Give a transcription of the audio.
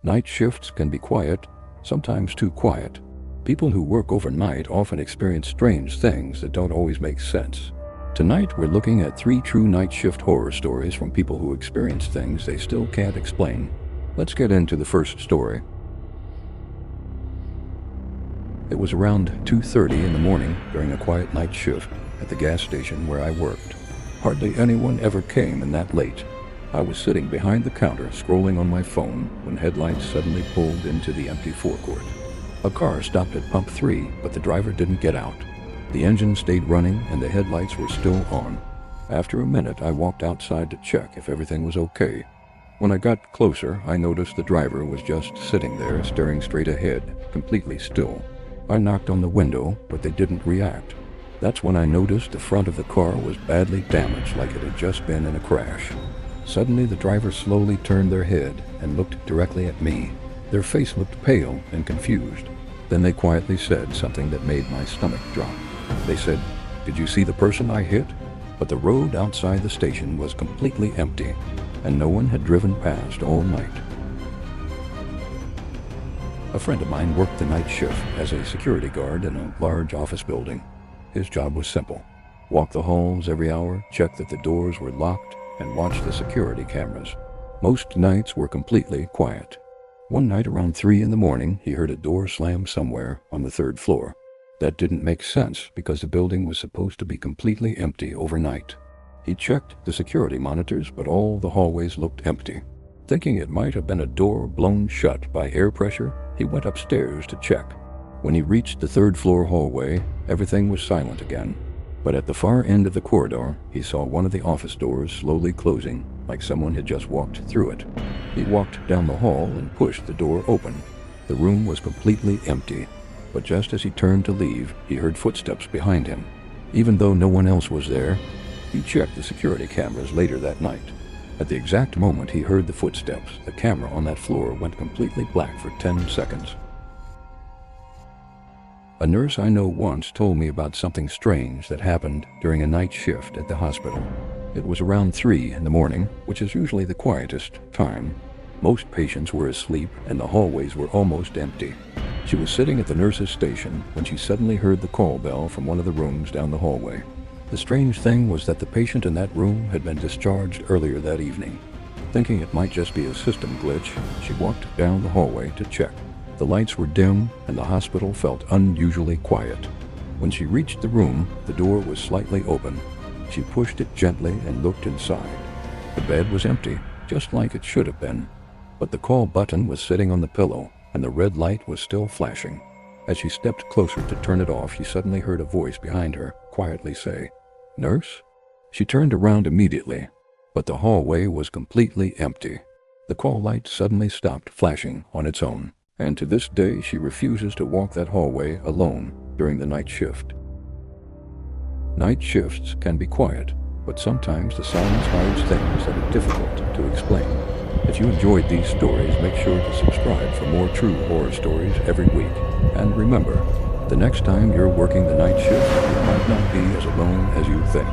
Night shifts can be quiet, sometimes too quiet. People who work overnight often experience strange things that don't always make sense. Tonight we're looking at 3 true night shift horror stories from people who experience things they still can't explain. Let's get into the first story. It was around 2:30 in the morning during a quiet night shift at the gas station where I worked. Hardly anyone ever came in that late. I was sitting behind the counter scrolling on my phone when headlights suddenly pulled into the empty forecourt. A car stopped at pump 3, but the driver didn't get out. The engine stayed running and the headlights were still on. After a minute, I walked outside to check if everything was okay. When I got closer, I noticed the driver was just sitting there staring straight ahead, completely still. I knocked on the window, but they didn't react. That's when I noticed the front of the car was badly damaged, like it had just been in a crash. Suddenly, the driver slowly turned their head and looked directly at me. Their face looked pale and confused. Then they quietly said something that made my stomach drop. They said, "Did you see the person I hit?" But the road outside the station was completely empty, and no one had driven past all night. A friend of mine worked the night shift as a security guard in a large office building. His job was simple: walk the halls every hour, check that the doors were locked, and watch the security cameras. Most nights were completely quiet. One night around 3 in the morning, he heard a door slam somewhere on the 3rd floor. That didn't make sense because the building was supposed to be completely empty overnight. He checked the security monitors, but all the hallways looked empty. Thinking it might have been a door blown shut by air pressure, he went upstairs to check. When he reached the 3rd floor hallway, everything was silent again. But at the far end of the corridor, he saw one of the office doors slowly closing, like someone had just walked through it. He walked down the hall and pushed the door open. The room was completely empty, but just as he turned to leave, he heard footsteps behind him. Even though no one else was there, he checked the security cameras later that night. At the exact moment he heard the footsteps, the camera on that floor went completely black for 10 seconds. A nurse I know once told me about something strange that happened during a night shift at the hospital. It was around 3 in the morning, which is usually the quietest time. Most patients were asleep and the hallways were almost empty. She was sitting at the nurse's station when she suddenly heard the call bell from one of the rooms down the hallway. The strange thing was that the patient in that room had been discharged earlier that evening. Thinking it might just be a system glitch, she walked down the hallway to check. The lights were dim and the hospital felt unusually quiet. When she reached the room, the door was slightly open. She pushed it gently and looked inside. The bed was empty, just like it should have been. But the call button was sitting on the pillow, and the red light was still flashing. As she stepped closer to turn it off, she suddenly heard a voice behind her quietly say, "Nurse?" She turned around immediately, but the hallway was completely empty. The call light suddenly stopped flashing on its own, and to this day she refuses to walk that hallway alone during the night shift. Night shifts can be quiet, but sometimes the silence hides things that are difficult to explain. If you enjoyed these stories, make sure to subscribe for more true horror stories every week. And remember, the next time you're working the night shift, you might not be as alone as you think.